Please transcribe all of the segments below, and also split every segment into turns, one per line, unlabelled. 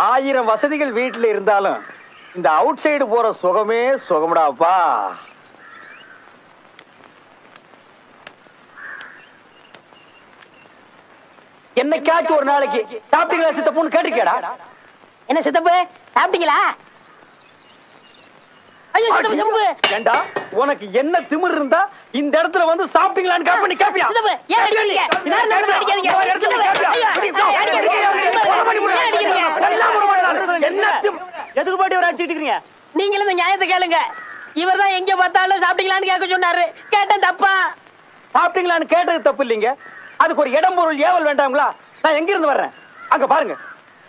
ஆயிரம் வசதிகள் வீட்டுல இருந்தாலும் இந்த அவுட் சைடு போற சுகமே சுகம்டாப்பா. என்னைக்காச்சும் ஒரு நாளைக்கு சாப்பிட்டீங்களா சித்தப்புன்னு கேட்டிருக்கேடா.
என்ன சித்தப்பு சாப்பிட்டீங்களா?
ஏண்டா உனக்கு என்ன திமிர் இருந்தா இந்த இடத்துல வந்து சாப்பிட்டீங்களான்னு கால் பண்ணி கேப்பியா?
எதுக்கு பாட்டி ஒரு அடிச்சுட்டு இருக்கீங்க? நீங்களும் இந்த நியாயத்தை கேளுங்க. இவர் தான் எங்க பார்த்தாலும் சாப்பிட்டீங்களான்னு கேட்க சொன்னாரு. கேட்டேன் தப்பா?
சாப்பிட்டீங்களான்னு கேட்டது தப்பு இல்லைங்க. அதுக்கு ஒரு இடம் பொருள் ஏவல் வேண்டாங்களா? நான் எங்க இருந்து வர்றேன் அங்க பாருங்க.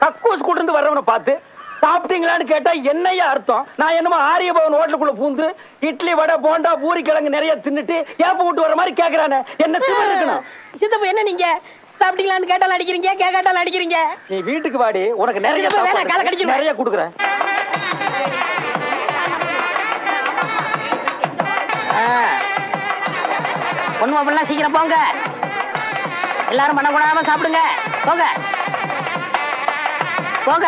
கக்கூஸ் கூட்டு இருந்து வர்றவனை பார்த்து சாப்பிட்டீங்களான்னு கேட்டா என்னையா அர்த்தம்? நான் என்னமோ ஆரிய பவன் ஹோட்டலுக்குள்ள பூந்து இட்லி வடை போண்டா பூரி கிழங்கு நிறைய தின்னுட்டு ஏப்ப விட்டு வர மாதிரி கேக்குறானே, என்ன திமிரு இருக்கணும்?
சித்தப்பு என்ன நீங்க சாப்பிட்டீங்களான்னு கேட்டாலும் அடிக்கிறீங்க, கேட்டாலும் அடிக்கிறீங்க.
நீ வீட்டுக்கு வாடி, உனக்கு நிறைய நிறைய குடுக்குறேன்.
பொண்ணு அப்படிலாம் சீக்கிரம் போங்க. எல்லாரும் மன கூடாம சாப்பிடுங்க. போங்க போங்க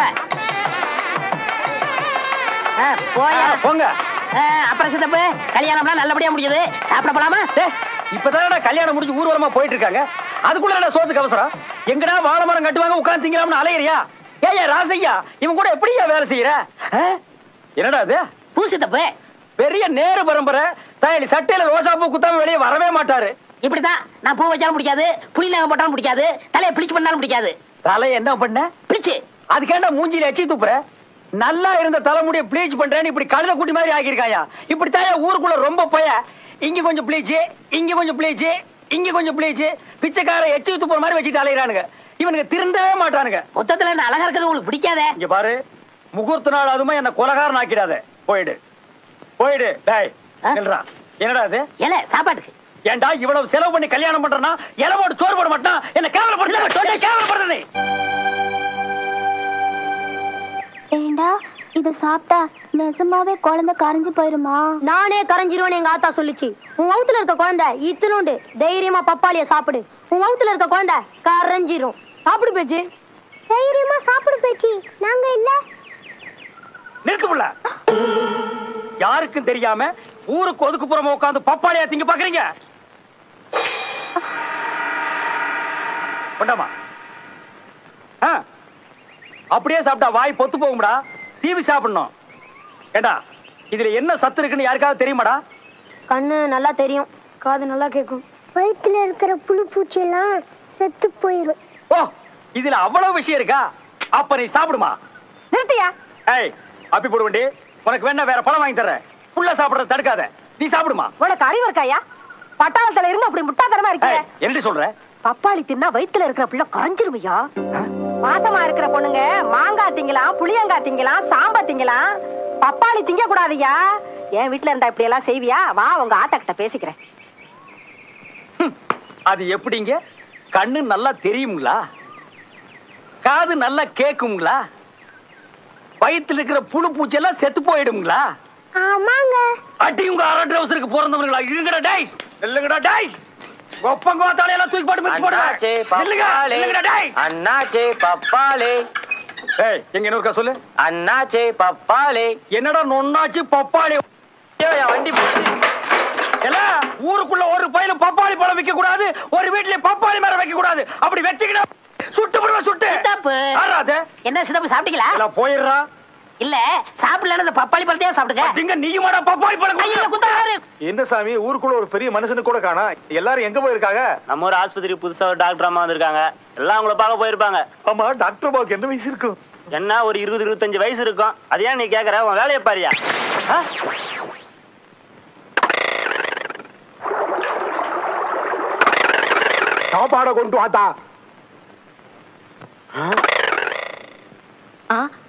போங்க.
அப்புறம் சித்தப்பு கல்யாணம்லாம் நல்லபடியா முடிஞ்சது. சாப்பிட போலாமா?
இப்பதான் கல்யாணம் முடிஞ்சு ஊர்வலமா போயிட்டு இருக்காங்க. அதுக்குள்ள சோத்துக்கு அவசரம். எங்கடா வாழை மரம் கட்டுவாங்க உட்காந்து திங்கலாம்னு அலையறியா? ஏயா ராசையா, இவன் கூட எப்படியா வேலை செய்யற? என்னடா அது?
பூ சித்தப்பு
பெரிய நேரு பரம்பரை. தாயலி சட்டையில ரோசா பூ குத்தாம வெளியே வரவே மாட்டாரு.
இப்படிதான் நான் பூ வச்சாலும் பிடிக்காது, புளியில போட்டாலும் பிடிக்காது, தலையை பிளிச்சு பண்ணாலும் பிடிக்காது.
தலையை என்ன பண்ண?
பிளிச்சு.
அதுக்கேண்டா மூஞ்சில எச்சி துப்புற? நல்லா இருந்த தலைமுடிய ப்ளீச் பண்றேன்னு இப்படி கழுத குட்டி மாதிரி ஆகியிருக்காயா? இப்படி தாயா ஊருக்குள்ள ரொம்ப பய. இங்க கொஞ்சம் ப்ளீச், இங்க கொஞ்சம் ப்ளீச், இங்க கொஞ்சம் ப்ளீச், பிச்சைக்கார எச்சி துப்புற மாதிரி வச்சுட்டு அலையிறானுங்க. இவனுக்கு திருந்தவே மாட்டானுங்க.
மொத்தத்துல என்ன அழகா இருக்கிறது உங்களுக்கு பிடிக்காத?
இங்க பாரு, முகூர்த்த நாள் அதுமா என்ன கொலகாரன் ஆக்கிடாத. போயிடு போயிடு. டேய் என்னடா அது?
ஏல சாப்பாட்டுக்கு.
ஏண்டா இவ்வளவு செலவு பண்ணி கல்யாணம் பண்றனா? இலை போட்டு சோறு போட மாட்டான். என்ன கேவலப்படுறது?
ஏண்டா இத சாப்பிட்டா நெசமாவே குழந்தை கரைஞ்சு போயிருமா?
நானே கரைஞ்சிருவேன்னு எங்க ஆத்தா சொல்லிச்சு. உன் வகுத்துல இருக்க குழந்தை இத்தினோண்டு தைரியமா பப்பாளிய சாப்பிடு. உன் வகுத்துல இருக்க குழந்தை கரைஞ்சிரும். சாப்பிடு பேச்சு.
தைரியமா சாப்பிடு பேச்சு. நாங்க இல்ல.
நிற்கும்ல. யாருக்கும் தெரியாம ஊருக்கு ஒதுக்குப்புறமா உட்காந்து பப்பாளியா திங்க பாக்குறீங்க? கொண்டாமா. அப்படியே சாப்பிட்டா வாய் பொத்து போகும்டா. டிவி சாப்பிடணும். ஏண்டா இதுல என்ன சத்து இருக்குன்னு யாருக்காவது தெரியுமாடா?
கண்ணு நல்லா தெரியும், காது நல்லா கேட்கும்.
வயிற்றுல இருக்கிற புழு பூச்சி எல்லாம் செத்து போயிரும்.
ஓ, இதுல அவ்வளவு விஷயம் இருக்கா? அப்ப நீ சாப்பிடுமா.
நிறுத்தியா?
ஏய் அப்பி போட வேண்டி. உனக்கு வேணா வேற பழம் வாங்கி தர்றேன். புள்ள சாப்பிடறத தடுக்காத. நீ சாப்பிடுமா.
உனக்கு அறிவு இருக்காயா? பட்டாளத்துல இருந்து அப்படி முட்டாத்தனமா இருக்க.
என்ன சொல்ற?
பப்பாளி தின்னா வயிற்றுல இருக்கிற பிள்ளை கரைஞ்சிருமையா? மாசமா இருக்கிற பொண்ணுங்க மாங்காய் திங்கலாம், புளியங்காய் திங்கலாம், சாம்பா திங்கலாம், பப்பாளி திங்க கூடாதுயா. என் வீட்டுல இருந்தா இப்படி எல்லாம் செய்வியா? வா உங்க ஆத்தா கிட்ட பேசிக்கிறேன்.
அது எப்படிங்க? கண்ணு நல்லா தெரியுங்களா? காது நல்லா கேக்குங்களா? வயிற்றுல இருக்கிற புழு பூச்சி எல்லாம் செத்து போயிடுங்களா?
ஆமாங்க.
அடி உங்க அரட்டை அவசருக்கு பிறந்தவங்களா? இருங்கடா டேய், இல்லங்கடா டேய். ஒப்பங்க தலையெல்லாம் தூக்கி போட்டு மிக்ஸ் போடுங்க.
அண்ணாச்சே பப்பாளே.
ஏய் எங்க இன்னொருக்கா சொல்லு.
அண்ணாச்சே பப்பாளே.
என்னடா நொன்னாச்சு பப்பாளி?
வண்டி
எல்லாம் ஊருக்குள்ள ஒரு பையில பப்பாளி பழம் வைக்க கூடாது, ஒரு வீட்டுல பப்பாளி மரம் வைக்க கூடாது. அப்படி வச்சுக்கிட்டா சுட்டு போடுவா. சுட்டு
என்ன சிதப்பு சாப்பிட்டீங்களா?
போயிடுறா.
இல்ல சாப்பிடல பப்பாளி பழத்தையா சாப்பிடுங்க.
நீயுமாடா பப்பாளி பழம்?
என்ன சாமி ஊருக்குள்ள ஒரு பெரிய மனுஷனு கூட காணா? எல்லாரும் எங்க போயிருக்காங்க?
நம்ம ஒரு ஆஸ்பத்திரி புதுசா ஒரு டாக்டர் அம்மா வந்திருக்காங்க. எல்லாம் உங்களை பார்க்க போயிருப்பாங்க.
ஆமா, டாக்டர் அம்மாவுக்கு என்ன வயசு இருக்கும்?
என்ன ஒரு 20-25 வயசு இருக்கும். அது ஏன் நீ கேக்குற? உன் வேலையை பாரியா.
சாப்பாட கொண்டு வாத்தா.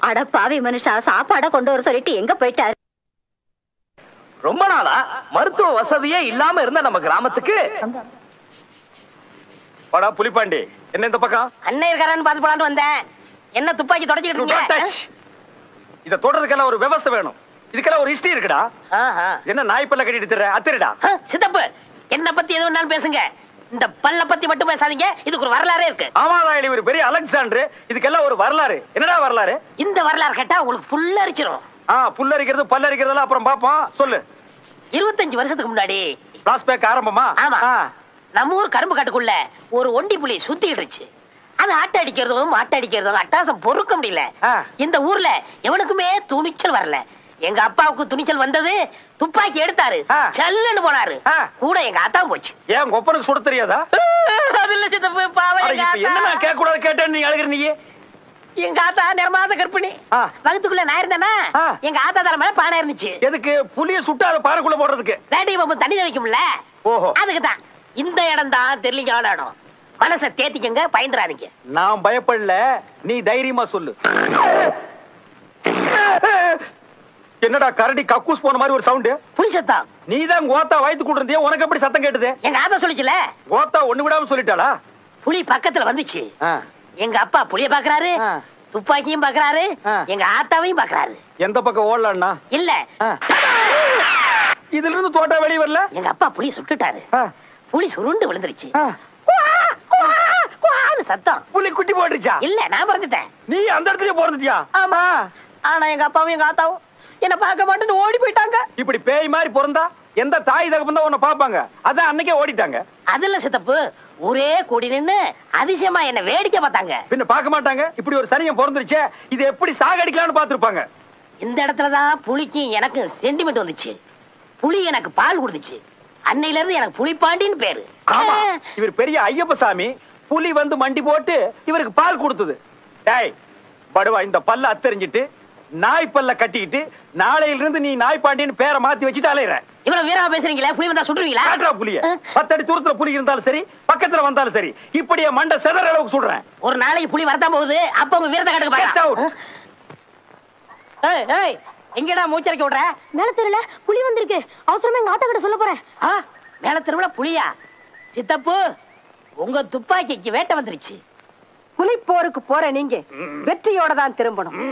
அட பாவி மனுஷா, சாப்பாட கொண்டு வர சொல்லிட்டு எங்க போயிட்டாரு?
ரொம்ப நாளா மருத்துவ வசதியே இல்லாம இருந்த நம்ம கிராமத்துக்கு
படா புலிப்பாண்டி. என்ன இந்த பக்கம்?
அண்ணன் இருக்காரான்னு பாத்து போலான்னு வந்தேன். என்ன துப்பாக்கி தொடச்சிக்கிட்டு இருக்கீங்க?
இத தொடறதுக்கெல்லாம் ஒரு விவசாய வேணும். இதுக்கெல்லாம் ஒரு ஹிஸ்டரி இருக்குடா. என்ன நாய்ப்பல்ல கட்டிட்டு திர அத்திரடா.
சித்தப்பு என்ன பத்தி எது வேணாலும் பேசுங்க. இந்த பல்ல பத்தி மட்டும் பேசாதீங்க, இதுக்கு ஒரு வரலாறே இருக்கு.
ஆமா ராயலி, ஒரு பெரிய அலெக்சாண்டர், இதுக்கெல்லாம் ஒரு வரலாறு. என்னடா வரலாறு?
இந்த வரலாறு கேட்டா உங்களுக்கு புல்லரிச்சிரும்.
புல்லரிக்கிறது பல்லரிக்கிறதெல்லாம் அப்புறம் பாப்போம், சொல்லு.
25 வருஷத்துக்கு முன்னாடி
பிளாஸ்பேக் ஆரம்பமா?
ஆமா. நம்ம ஊர் கரும்பு காட்டுக்குள்ள ஒரு ஒண்டி புலி சுத்திட்டு இருந்துச்சு. அது ஆட்ட அடிக்கிறதும் மாட்ட அடிக்கிறதும் அட்டாசம் பொறுக்க முடியல. இந்த ஊர்ல எவனுக்குமே துணிச்சல் வரல. எங்க அப்பாவுக்கு துணிச்சல் வந்தது, துப்பாக்கி எடுத்தாரு, சல்லுன்னு போனாரு. கூட எங்க ஆத்தாவும் போச்சு.
ஏன் கொப்பனுக்கு சுட தெரியாதா?
அது இல்ல சித்தப்பு, பாவம் எங்க ஆத்தா.
என்ன நான் கேட்க கூடாது கேட்டேன், நீ அழுகிற. நீ
எங்க ஆத்தா நிறமாச கற்பிணி. வகுத்துக்குள்ள நான் இருந்தேன்னா எங்க ஆத்தா தலை மேல பானை இருந்துச்சு.
எதுக்கு? புளிய சுட்டாரு பானைக்குள்ள போடுறதுக்கு.
வேட்டைக்கு தண்ணி வைக்கும்ல, அதுக்குதான். இந்த இடம் தான் தெரியலீங்க இடம். மனசை தேத்திக்கங்க, பயந்துறாதீங்க.
நான் பயப்படல, நீ தைரியமா சொல்லு. என்னடா கரடி கக்கூஸ் போன மாதிரி ஒரு சவுண்ட்?
புலி சத்தம்.
நீதான் கோத்தா வயித்து கூட இருந்தியா, உனக்கு எப்படி சத்தம் கேட்டது?
எங்க ஆத்தா சொல்லிச்சுல.
கோத்தா ஒண்ணு விடாம சொல்லிட்டாளா?
புலி பக்கத்துல வந்துச்சு. எங்க அப்பா புலிய பாக்குறாரு, துப்பாக்கியும் பாக்குறாரு, எங்க ஆத்தாவையும் பாக்குறாரு.
எந்த பக்கம் ஓடலான்னா?
இல்ல,
இதுல இருந்து தோட்டா வெளியே வரல.
எங்க அப்பா புலி சுட்டுட்டாரு. புலி சுருண்டு விழுந்துருச்சு. சத்தம்.
புலி குட்டி போட்டுருச்சா?
இல்ல, நான் பிறந்துட்டேன்.
நீ அந்த இடத்துல பிறந்துட்டியா?
ஆமா. ஆனா எங்க அப்பாவும் எங்க ஆத்தாவும் என்ன பார்க்க மாட்டேன்னு ஓடி போயிட்டாங்க.
இப்படி பேய் மாதிரி பிறந்தா எந்த தாய் தகப்பன் தான் உன்னை பாப்பாங்க? அதான் அன்னைக்கே ஓடிட்டாங்க.
அதுல சித்தப்பு, ஒரே கூடி நின்னு அதிசயமா என்ன வேடிக்கை பார்த்தாங்க.
பின்ன பார்க்க மாட்டாங்க? இப்படி ஒரு சனியம் பிறந்துருச்சே, இது எப்படி சாகடிக்கலாம்னு பாத்துருப்பாங்க.
இந்த இடத்துலதான் புலிக்கு எனக்கு சென்டிமெண்ட் வந்துச்சு. புலி எனக்கு பால் கொடுத்துச்சு. அன்னையில இருந்து எனக்கு புலிப்பாண்டின்னு பேரு.
ஆமா, இவர் பெரிய ஐயப்பசாமி. புலி வந்து மண்டி போட்டு இவருக்கு பால் கொடுத்தது. டேய் படுவா, இந்த பல்ல அத்தறிஞ்சிட்டு நாய் பல்ல கட்டிக்கிட்டு நாளையில இருந்து நீ நாய் பாண்டின்னு பேரை மாத்தி வச்சுட்டு அலையிற.
இவ்வளவு வீரமா பேசுறீங்களா? புலி வந்தா சுடுவீங்களா?
காட்டுறா புலிய. 10 அடி தூரத்துல புலி இருந்தாலும் சரி, பக்கத்துல வந்தாலும் சரி, இப்படியே மண்டை செதற அளவுக்கு சுடுறேன்.
ஒரு நாளைக்கு புலி வரதான் போகுது, அப்ப உங்க வீரத்தை காட்டுக்கு பாருங்க. எங்கடா மூச்சரிக்க விடுற?
மேல தெருல புலி வந்திருக்கு, அவசரமா எங்க ஆத்தா கிட்ட சொல்ல போறேன்.
மேல தெருவுல புலியா? சித்தப்பு, உங்க துப்பாக்கிக்கு வேட்டை வந்துருச்சு.
புலி போருக்கு போற நீங்க வெற்றியோட தான் திரும்பணும்.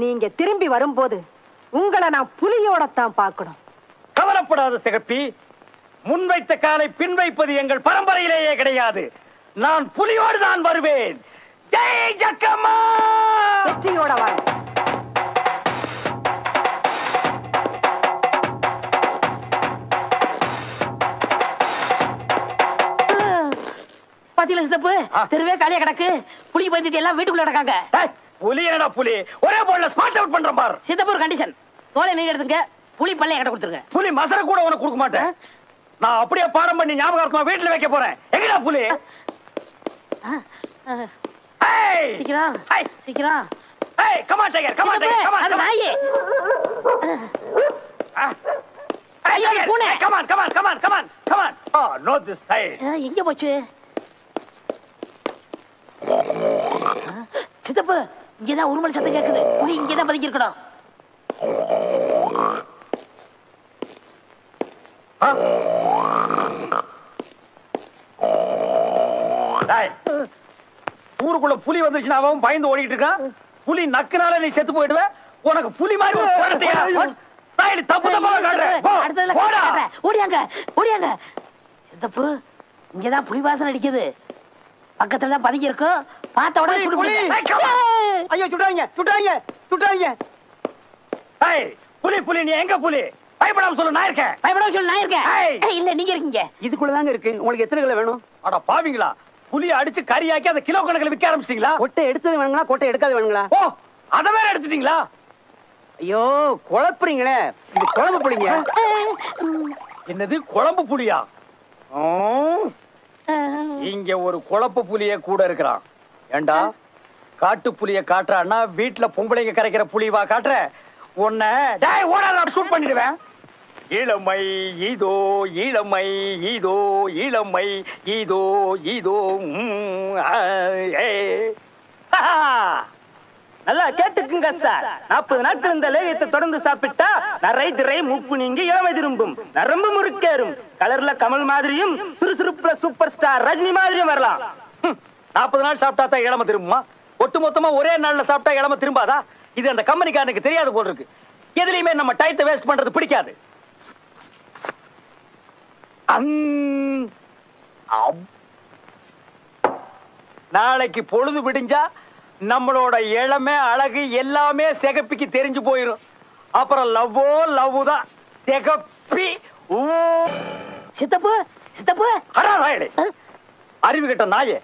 நீங்க திரும்பி வரும்போது உங்களை நான் புலியோட தான் பார்க்கணும்.
கவலைப்படாத சிகப்பி, முன்வைத்த காலை பின் வைப்பது எங்கள் பரம்பரையிலேயே கிடையாது. நான் புலியோடு தான் வருவேன். ஜெய் ஜக்கம்மா!
வெற்றியோட வா.
பாத்தீங்களா சித்தப்பு, தெருவே காலியா கிடக்கு. புலி பயந்துட்டு எல்லாம் வீட்டுக்குள்ள கிடக்காங்க.
புலி என்னடா புலி? ஒரே போல்ல ஸ்மார்ட் அவுட் பண்ற பாரு.
சித்தப்பு, ஒரு கண்டிஷன். தோலை நீங்க எடுத்துங்க, புலி பல்ல என்கிட்ட கொடுத்துருங்க.
புலி மசர கூட உனக்கு கொடுக்க மாட்டேன். நான் அப்படியே பாடம் பண்ணி ஞாபகார்த்தமா வீட்டுல வைக்க போறேன். எங்கடா புலி?
சீக்கிரம் சீக்கிரம்.
Come on, tiger. Come on, tiger. Come on,
அது நாயே. ஐயோ, பூனை.
Come on, come on, come on, come on, come on. Oh, no this side.
எங்க போச்சு? சித்தப்பு, இங்கதான் உருமல் சத்தம் கேக்குது. புலி இங்கதான் பதுக்கி இருக்கணும். ஊருக்குள்ள புலி வந்துருச்சுன்னா அவன் பயந்து ஓடிட்டு இருக்கான். புலி நக்குனால நீ செத்து போயிடுவ. உனக்கு புலி மாதிரி தப்பு தப்பா காட்டுறேன். ஓடியாங்க ஓடியாங்க. சித்தப்பு, இங்கதான் புலி வாசனை அடிக்குது. பக்கத்துல தான் பதுங்கி இருக்கும். பார்த்த உடனே சுடு.
ஐயோ, சுட்டாங்க சுட்டாங்க சுட்டாங்க. புலி புலி, நீ எங்க புலி? பயப்படாம சொல்லு, நான் இருக்கேன்.
பயப்படாம சொல்லு, நான் இருக்கேன். இல்ல, நீங்க இருக்கீங்க.
இதுக்குள்ளதாங்க இருக்கு. உங்களுக்கு எத்தனை கிலோ வேணும்?
அட பாவிங்களா, புலிய அடிச்சு கறியாக்கி அதை கிலோ கணக்கில் விற்க ஆரம்பிச்சிட்டீங்களா?
கொட்டை எடுத்தது வேணுங்களா, கொட்டை எடுக்காது வேணுங்களா?
ஓ, அத வேற எடுத்துட்டீங்களா?
ஐயோ, குழப்புறீங்களே. இது குழம்பு புளிங்க.
என்னது குழம்பு புலியா? இங்க ஒரு குழப்ப புலிய கூட இருக்கிறான். ஏண்டா, காட்டு புலிய காட்டுறான்னா வீட்டுல பொம்பளைங்க கரைக்கிற புலிவா காட்டுற? உன்னை ஓடாத ஷூட் பண்ணிடுவேன். இளமை இதோ, இளமை இதோ, இளமை இதோ இதோ.
நல்லா கேட்டுக்குங்க சார். 40 நாட்கள் இந்த லேகியத்தை தொடர்ந்து சாப்பிட்டா நரை திரை மூப்பு நீங்கி இளமை திரும்பும், நரம்பு முறுக்கேறும், கலர்ல கமல் மாதிரியும் சுறுசுறுப்புல சூப்பர் ஸ்டார் ரஜினி மாதிரியும் வரலாம்.
40 நாள் சாப்பிட்டா தான் இளமை திரும்புமா? ஒட்டு மொத்தமா ஒரே நாள்ல சாப்பிட்டா இளமை திரும்பாதா? இது அந்த கம்பெனிக்காரனுக்கு தெரியாது போல இருக்கு. எதுலயுமே நம்ம டைத்தை வேஸ்ட் பண்றது பிடிக்காது. நாளைக்கு பொழுது விடிஞ்சா நம்மளோட இளமை அழகு எல்லாமே சிகப்பிக்கு தெரிஞ்சு போயிரும். அப்புறம் லவ் தான் சிகப்பி.
சித்தப்பு சித்தப்பு
அறிவு கிட்ட நாயே,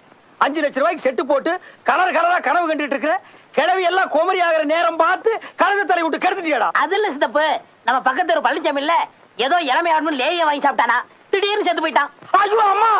5 லட்சம் ரூபாய்க்கு செட்டு போட்டு கலர் கலரா கனவு கண்டுட்டு இருக்கிற கிழவி எல்லாம் கோமரி ஆகிற நேரம் பார்த்து கழுத தலை விட்டு கெடுத்துட்டியாடா.
அது இல்ல சித்தப்பு, நம்ம பக்கத்து ஒரு பழனிச்சாமி இல்ல ஏதோ இளமையாடணும் லேய வாங்கி சாப்பிட்டானா, திடீர்னு செத்து போயிட்டான்.
ஐயோ அம்மா.